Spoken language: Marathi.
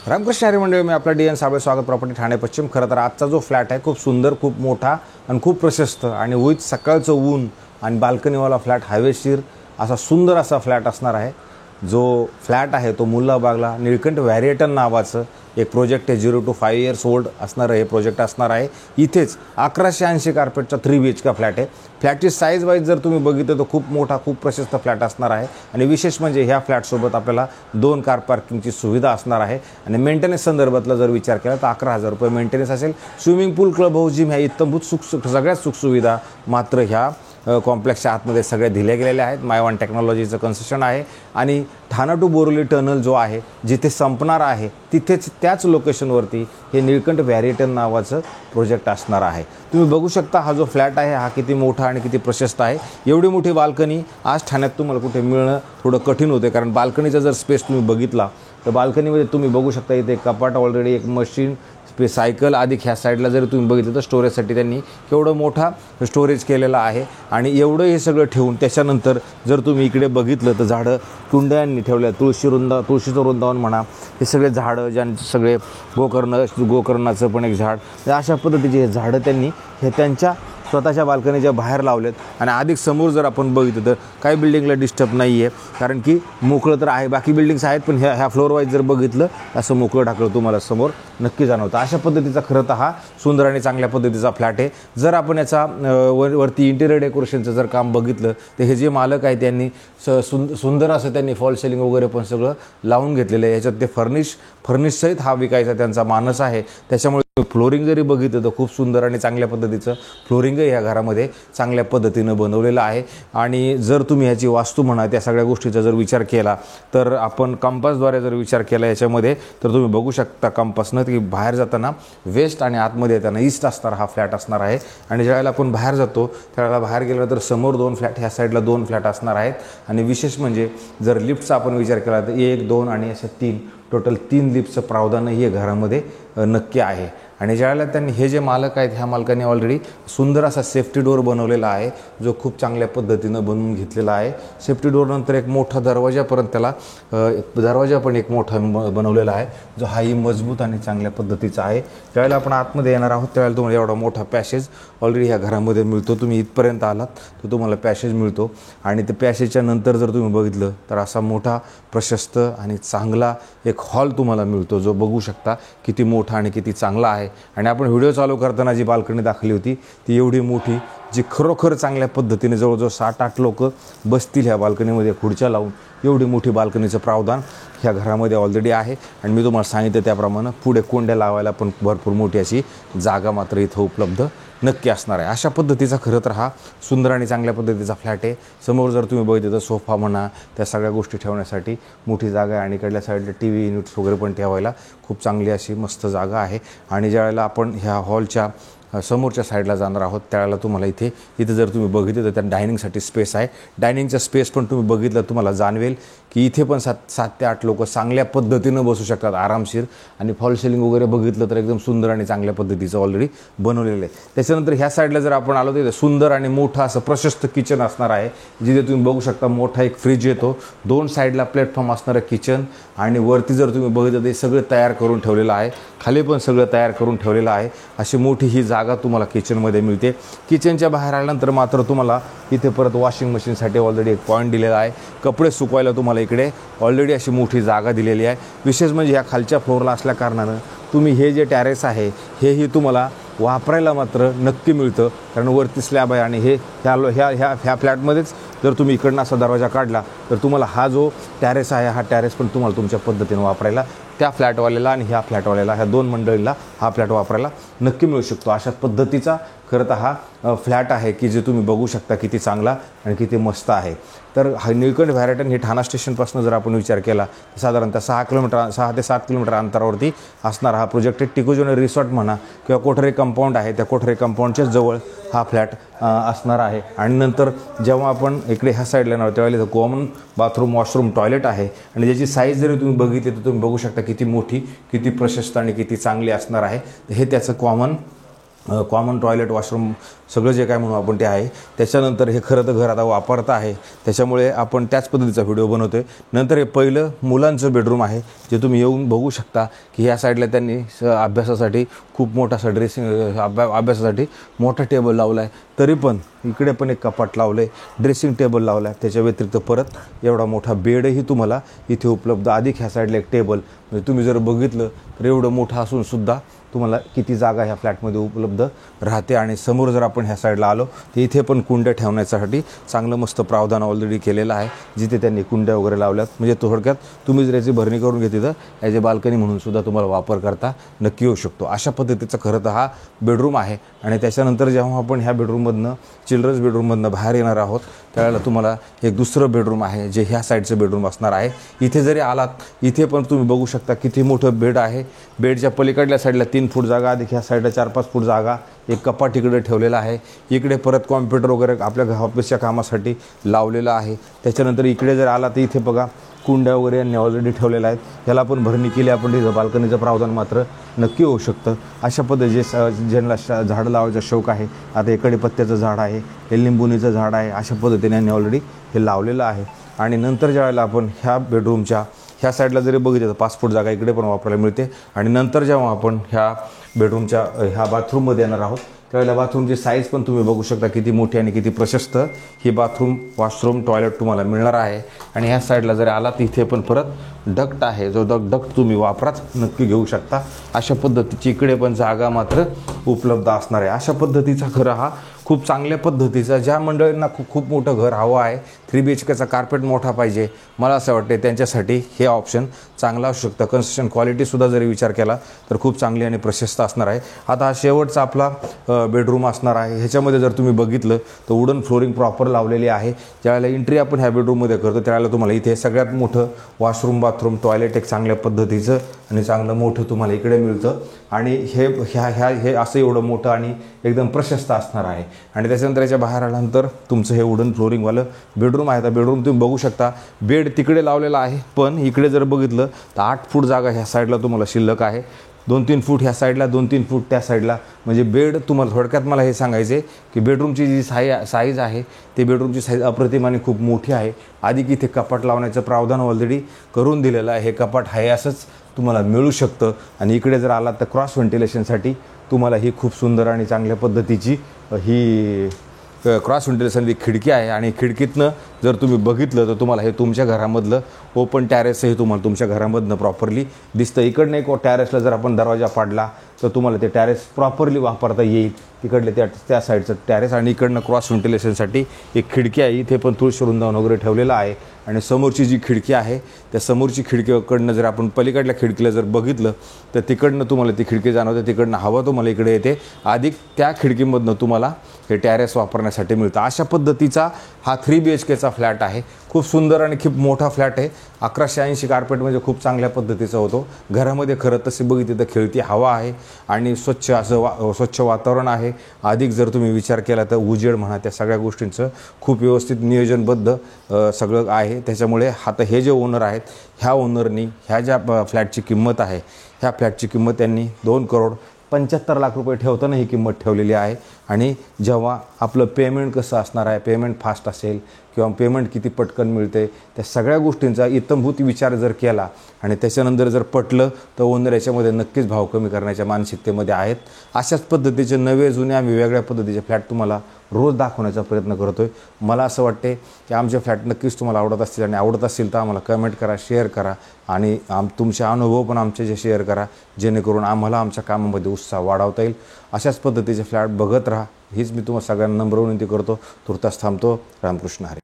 रामकृष्ण हरी मंडळी, मी आपला डी.एन. साबळे, स्वागत प्रॉपर्टी ठाणे पश्चिम. खरं तर आजचा जो फ्लॅट आहे खूप सुंदर, खूप मोठा आणि खूप प्रशस्त आणि विथ सकाळचं ऊन आणि बाल्कनीवाला फ्लॅट, हवेशीर असा सुंदर असा फ्लॅट असणार आहे. जो फ्लॅट आहे तो मुल्लाबागला निळकंठ व्हॅरिएटन नावाचं एक प्रोजेक्ट आहे. 0 to 5 years ओल्ड असणारं हे प्रोजेक्ट असणार आहे. इथेच 1180 कार्पेटचा 3 BHK फ्लॅट आहे. फ्लॅटची साईज वाईज जर तुम्ही बघितलं तर खूप मोठा, खूप प्रशस्त फ्लॅट असणार आहे. आणि विशेष म्हणजे ह्या फ्लॅटसोबत आपल्याला 2 कार पार्किंगची सुविधा असणार आहे. आणि मेंटेनन्स संदर्भातला जर विचार केला तर 11,000 रुपये मेंटेनन्स असेल. स्विमिंग पूल, क्लब हाऊस, जिम ह्या इत्तमभूत सगळ्याच सुखसुविधा मात्र ह्या कॉम्प्लेक्सच्या आतमध्ये सगळ्या दिल्या गेलेल्या आहेत. मायवन टेक्नॉलॉजीचं कन्सेशन आहे. आणि ठाणा टू बोरिवली टनल जो आहे जिथे संपणार आहे तिथेच त्याच लोकेशनवरती हे निळकंठ व्हॅरिएटन नावाचं प्रोजेक्ट असणार आहे. तुम्ही बघू शकता हा जो फ्लॅट आहे हा किती मोठा आणि किती प्रशस्त आहे. एवढी मोठी बाल्कनी आज ठाण्यात तुम्हाला कुठे मिळणं थोडं कठीण होते, कारण बाल्कनीचा जर स्पेस तुम्ही बघितला तर बाल्कनीमध्ये तुम्ही बघू शकता इथे कपाट, ऑलरेडी एक मशीन, सायकल आधी ह्या साईडला जर तुम्ही बघितलं तर स्टोरेजसाठी त्यांनी केवढं मोठा स्टोरेज केलेला आहे. आणि एवढं हे सगळं ठेवून त्याच्यानंतर जर तुम्ही इकडे बघितलं तर झाडं कुंड्यांनी ठेवल्या, तुळशीचं वृंदावन म्हणा, हे सगळे झाडं ज्यांचे सगळे गोकर्णाचं पण एक झाड, अशा पद्धतीचे हे झाडं त्यांनी हे त्यांच्या स्वतःच्या बाल्कनीच्या बाहेर लावलेत. आणि अधिक समोर जर आपण बघितलं तर काही बिल्डिंगला डिस्टर्ब नाही आहे, कारण की मोकळं तर आहे. बाकी बिल्डिंग्स आहेत पण ह्या फ्लोअर वाईज जर बघितलं असं मोकळं ढाकलं तुम्हाला समोर नक्की जाणवतं. अशा पद्धतीचा खरं तर हा सुंदर आणि चांगल्या पद्धतीचा फ्लॅट आहे. जर आपण याचा वरती इंटिरियर डेकोरेशनचं जर काम बघितलं तर हे जे मालक आहे त्यांनी सुंदर असं त्यांनी फॉल सेलिंग वगैरे पण सगळं लावून घेतलेलं आहे. याच्यात ते फर्निशसहित हा विकायचा त्यांचा मानस आहे. त्याच्यामुळे फ्लोरिंग जरी बघितलं तर खूप सुंदर आणि चांगल्या पद्धतीचं फ्लोरिंग ह्या घरामध्ये चांगल्या पद्धतीनं बनवलेलं आहे. आणि जर तुम्ही ह्याची वास्तू म्हणा त्या सगळ्या गोष्टीचा जर विचार केला तर आपण कंपासद्वारे जर विचार केला याच्यामध्ये तर तुम्ही बघू शकता कंपासनं की बाहेर जाताना वेस्ट आणि आतमध्ये येताना ईस्ट असणार हा फ्लॅट असणार आहे. आणि ज्यावेळेला आपण बाहेर जातो त्यावेळेला बाहेर गेलं तर समोर 2 फ्लॅट, ह्या साईडला 2 फ्लॅट असणार आहेत. आणि विशेष म्हणजे जर लिफ्टचा आपण विचार केला तर 1, 2 आणि अशा 3 टोटल 3 लिफ्टचं प्रावधानही घरामध्ये नक्की आहे. आणि ज्यावेळेला त्यांनी हे जे मालक आहेत ह्या मालकाने ऑलरेडी सुंदर असा सेफ्टी डोअर बनवलेला आहे जो खूप चांगल्या पद्धतीनं बनवून घेतलेला आहे. सेफ्टी डोअरनंतर एक मोठा दरवाजापर्यंत त्याला दरवाजा पण एक मोठा बनवलेला आहे जो हाही मजबूत आणि चांगल्या पद्धतीचा आहे. ज्यावेळेला आपण आतमध्ये येणार आहोत त्यावेळेला तुम्हाला एवढा मोठा पॅसेज ऑलरेडी ह्या घरामध्ये मिळतो. तुम्ही इथपर्यंत आलात तर तुम्हाला पॅसेज मिळतो. आणि ते पॅसेजच्या नंतर जर तुम्ही बघितलं तर असा मोठा प्रशस्त आणि चांगला एक हॉल तुम्हाला मिळतो जो बघू शकता किती मोठा आणि किती चांगला आहे. आणि आपण व्हिडिओ चालू करताना जी बाल्कनी दाखवली होती ती एवढी मोठी, जी खरोखर चांगल्या पद्धतीने जवळजवळ 7-8 लोक बसतील ह्या बाल्कनीमध्ये खुर्च्या लावून, एवढी मोठी बाल्कनीचं प्रावधान ह्या घरामध्ये ऑलरेडी आहे. आणि मी तुम्हाला सांगितलं त्याप्रमाणे पुढे कोंड्या लावायला पण भरपूर मोठी अशी जागा मात्र इथं उपलब्ध नक्की असणार आहे. अशा पद्धतीचा खरं तर हा सुंदर आणि चांगल्या पद्धतीचा फ्लॅट आहे. समोर जर तुम्ही बघितलं तर सोफा म्हणा त्या सगळ्या गोष्टी ठेवण्यासाठी मोठी जागा आहे. आणि इकडल्या साईडला TV युनिट्स वगैरे पण ठेवायला खूप चांगली अशी मस्त जागा आहे. आणि ज्यावेळेला आपण ह्या हॉलच्या समोरच्या साईडला जाणार आहोत त्यावेळेला तुम्हाला इथे जर तुम्ही बघितलं तर त्या डायनिंगसाठी स्पेस आहे. डायनिंगचा स्पेस पण तुम्ही बघितलं तुम्हाला जाणवेल की इथे पण 7 ते 8 लोक चांगल्या पद्धतीनं बसू शकतात आरामशीर. आणि फॉल सिलिंग वगैरे बघितलं तर एकदम सुंदर आणि चांगल्या पद्धतीचं ऑलरेडी बनवलेलं आहे. त्याच्यानंतर ह्या साईडला जर आपण आलो तर सुंदर आणि मोठं असं प्रशस्त किचन असणार आहे, जिथे तुम्ही बघू शकता मोठा एक फ्रीज येतो, 2 साईडला प्लॅटफॉर्म असणारं किचन. आणि वरती जर तुम्ही बघितलं ते सगळं तयार करून ठेवलेलं आहे, खाली पण सगळं तयार करून ठेवलेलं आहे. अशी मोठी ही जागा तुम्हाला किचनमध्ये मिळते. किचनच्या बाहेर आल्यानंतर मात्र तुम्हाला इथे परत वॉशिंग मशीनसाठी ऑलरेडी एक पॉईंट दिलेला आहे. कपडे सुकवायला तुम्हाला इकडे ऑलरेडी अशी मोठी जागा दिलेली आहे. विशेष म्हणजे ह्या खालच्या फ्लोअरला असल्या कारणानं तुम्ही हे जे टॅरेस आहे हेही तुम्हाला वापरायला मात्र नक्की मिळतं, कारण वरती स्लॅब आहे. आणि हे ह्या फ्लॅटमध्येच जर तुम्ही इकडनं असा दरवाजा काढला तर तुम्हाला हा जो टॅरेस आहे हा टॅरेस पण तुम्हाला तुमच्या पद्धतीने वापरायला त्या फ्लॅटवाल्याला आणि ह्या फ्लॅटवाल्याला, ह्या 2 मंडळीला हा फ्लॅट वापरायला नक्की मिळू शकतो. अशा पद्धतीचा खरं तर हा फ्लॅट आहे की जे तुम्ही बघू शकता किती चांगला आणि किती मस्त आहे. तर हा निळकंठ व्हॅरिएटन हे ठाणा स्टेशनपासून जर आपण विचार केला तर साधारणतः 6 ते 7 किलोमीटर अंतरावरती असणारा हा प्रोजेक्ट टिकोजोने रिसॉर्ट म्हणा किंवा कोठरे कंपाऊंड आहे त्या कोठरे कंपाऊंडच्याच जवळ हा फ्लॅट असणार आहे. आणि नंतर जेव्हा आपण इकडे ह्या साईडला येणार त्यावेळेला कॉमन बाथरूम, वॉशरूम, टॉयलेट आहे. आणि ज्याची साईज जरी तुम्ही बघितली तर तुम्ही बघू शकता किती मोठी, किती प्रशस्त आणि किती चांगली असणार आहे. हे त्याचं कॉमन कॉमन टॉयलेट वॉशरूम सगळं जे काय म्हणू आपण ते आहे. त्याच्यानंतर हे खरं तर घर आता वापरता आहे, त्याच्यामुळे आपण त्याच पद्धतीचा व्हिडिओ बनवतो आहे. नंतर हे पहिलं मुलांचं बेडरूम आहे, जे तुम्ही येऊन बघू शकता की ह्या साईडला त्यांनी अभ्यासासाठी खूप मोठा असं ड्रेसिंग अभ्यासासाठी मोठा टेबल लावला आहे. तरी पण इकडे पण एक कपाट लावलं आहे, ड्रेसिंग टेबल लावला आहे. त्याच्या व्यतिरिक्त परत एवढा मोठा बेडही तुम्हाला इथे उपलब्ध. अधिक ह्या साईडला एक टेबल, म्हणजे तुम्ही जर बघितलं तर एवढं मोठं असूनसुद्धा तुम्हाला किती जागा ह्या फ्लॅटमध्ये उपलब्ध राहते. आणि समोर जर आपण ह्या साईडला आलो तर इथे पण कुंड्या ठेवण्यासाठी चांगलं मस्त प्रावधान ऑलरेडी केलेलं आहे, जिथे त्यांनी कुंड्या वगैरे लावल्यात. म्हणजे थोडक्यात तुम्ही जर याची भरणी करून घेतली तर ॲज ए बाल्कनी म्हणून सुद्धा तुम्हाला वापर करता नक्की येऊ शकतो. अशा पद्धतीचं खरं तर हा बेडरूम आहे. आणि त्याच्यानंतर जेव्हा आपण ह्या बेडरूममधनं चिल्ड्रन्स बेडरूममधनं बाहेर येणार आहोत त्यावेळेला तुम्हाला एक दुसरं बेडरूम आहे, जे ह्या साईडचं बेडरूम असणार आहे. इथे जरी आलात इथे पण तुम्ही बघू शकता किती मोठं बेड आहे. बेडच्या पलीकडल्या साईडला 3 फूट जागा, अधिक ह्या साईडला 4-5 फूट जागा, एक कपाट इकडे ठेवलेला आहे. इकडे परत कॉम्प्युटर वगैरे आपल्या ऑफिसच्या कामासाठी लावलेलं आहे. त्याच्यानंतर इकडे जर आला तर इथे बघा कुंड्या वगैरे यांनी ऑलरेडी ठेवलेल्या आहेत. ह्याला पण भरणी केली आपण, तिथं बाल्कनीचं प्रावधान मात्र नक्की होऊ शकतं. अशा पद्धतीचे ज्यांना झाडं लावायचा शौक आहे, आता हे कढीपत्त्याचं झाड आहे, हे लिंबुनीचं झाड आहे, अशा पद्धतीने यांनी ऑलरेडी हे लावलेलं आहे. आणि नंतर ज्यावेळेला आपण ह्या बेडरूमच्या ह्या साईडला जरी बघितलं तर 5 फूट जागा इकडे पण वापरायला मिळते. आणि नंतर जेव्हा आपण ह्या बेडरूमच्या ह्या बाथरूममध्ये येणार आहोत त्यावेळेला बाथरूमची साईज पण तुम्ही बघू शकता किती मोठी आणि किती प्रशस्त ही बाथरूम वॉशरूम टॉयलेट तुम्हाला मिळणार आहे. आणि ह्या साईडला जर आला तर इथे पण परत डक्ट आहे, जो डक्ट तुम्ही वापराच नक्की घेऊ शकता. अशा पद्धतीची इकडे पण जागा मात्र उपलब्ध असणार आहे. अशा पद्धतीचा खरं हा खूप चांगल्या पद्धतीचा, ज्या मंडळींना खूप मोठं घर हवं आहे, 3 BHKचा कार्पेट मोठा पाहिजे, मला असं वाटते त्यांच्यासाठी हे ऑप्शन चांगला असू शकतं. कन्स्ट्रक्शन क्वालिटीसुद्धा जरी विचार केला तर खूप चांगली आणि प्रशस्त असणार आहे. आता हा शेवटचा आपला बेडरूम असणार आहे. ह्याच्यामध्ये जर तुम्ही बघितलं तर वुडन फ्लोरिंग प्रॉपर लावलेली आहे. ज्यावेळेला एंट्री आपण ह्या बेडरूममध्ये करतो त्यावेळेला तुम्हाला इथे सगळ्यात मोठं वॉशरूम बाथरूम टॉयलेट एक चांगल्या पद्धतीचं आणि चांगलं मोठं तुम्हाला इकडे मिळतं. आणि हे असं एवढं मोठं आणि एकदम प्रशस्त असणार आहे. आणि त्याच्यानंतर याच्या बाहेर आल्यानंतर तुमचं हे वुडन फ्लोरिंगवालं बेडरूम आहे. तर बेडरूम तुम्ही बघू शकता, बेड तिकडे लावलेला आहे, पण इकडे जर बघितलं तर 8 फूट जागा ह्या साईडला तुम्हाला शिल्लक आहे. 2-3 फूट ह्या साईडला, 2-3 फूट त्या साईडला. म्हणजे बेड तुम्हाला थोडक्यात मला हे सांगायचे की बेडरूमची जी साईज आहे ते बेडरूमची साईज अप्रतिम आणि खूप मोठी आहे. आधी इथे कपाट लावण्याचं प्रावधान ऑलरेडी करून दिलेलं आहे. हे कपाट आहे असंच तुम्हाला मिळू शकतं. आणि इकडे जर आलात तर क्रॉस व्हेंटिलेशनसाठी तुम्हाला ही खूप सुंदर आणि चांगल्या पद्धतीची ही क्रॉस व्हेंटिलेशन खिडकी आहे. आणि खिडकीतनं जर तुम्ही बघितलं तर तुम्हाला हे तुमच्या घरामधलं ओपन टॅरेसही तुम्हाला तुमच्या घरामधनं प्रॉपरली दिसतं. इकडनं एक टॅरेसला जर आपण दरवाजा पाडला तर तुम्हाला ते टॅरेस प्रॉपरली वापरता येईल. तिकडले त्या साईडचं टॅरेस आणि इकडनं क्रॉस व्हेंटिलेशनसाठी एक खिडकी आहे. इथे पण तुळशी वृंदावन वगैरे ठेवलेलं आहे. आणि समोरची जी खिडकी आहे त्या समोरची खिडकीकडनं जर आपण पलीकडल्या खिडकीला जर बघितलं तर तिकडनं तुम्हाला ती खिडकी जाणवते, तिकडनं हवा तुम्हाला इकडे येते. अधिक त्या खिडकीमधनं तुम्हाला हे टॅरेस वापरण्यासाठी मिळतं. अशा पद्धतीचा हा 3 BHKचा फ्लॅट आहे. खूप सुंदर आणि खूप मोठा फ्लॅट आहे. 1180 कार्पेट म्हणजे खूप चांगल्या पद्धतीचा होतो. घरामध्ये खरं तसे बघितलं तर खेळती हवा आहे आणि स्वच्छ वातावरण आहे. अधिक जर तुम्ही विचार केला तर उजेड म्हणा, त्या सगळ्या गोष्टींचं खूप व्यवस्थित नियोजनबद्ध सगळं आहे. त्याच्यामुळे आता हे जे ओनर आहेत ह्या ओनरनी ह्या ज्या फ्लॅटची किंमत आहे ह्या फ्लॅटची किंमत त्यांनी 2,75,00,000 रुपये ठेवताना ही किंमत ठेवलेली आहे. आणि जेव्हा आपलं पेमेंट कसं असणार आहे, पेमेंट फास्ट असेल किंवा पेमेंट किती पटकन मिळते, त्या सगळ्या गोष्टींचा इत्थंभूत विचार जर केला आणि त्याच्यानंतर जर पटलं तर ओनर याच्यामध्ये नक्कीच भाव कमी करण्याच्या मानसिकतेमध्ये आहेत. अशाच पद्धतीचे नवे जुने आम्ही वेगळ्या पद्धतीचे फ्लॅट तुम्हाला रोज दाखवण्याचा प्रयत्न करतो आहे. मला असं वाटते की आमचे फ्लॅट नक्कीच तुम्हाला आवडत असतील आणि आवडत असतील तर आम्हाला कमेंट करा, शेअर करा आणि तुमचे अनुभव पण आमचे जे शेअर करा, जेणेकरून आम्हाला आमच्या कामामध्ये उत्साह वाढवता येईल. अशाच पद्धतीचे फ्लॅट बघत राहा हीच मी तुम्हाला सगळ्यांना नम्र विनंती करतो. तुर्तास थांबतो. रामकृष्ण हरी.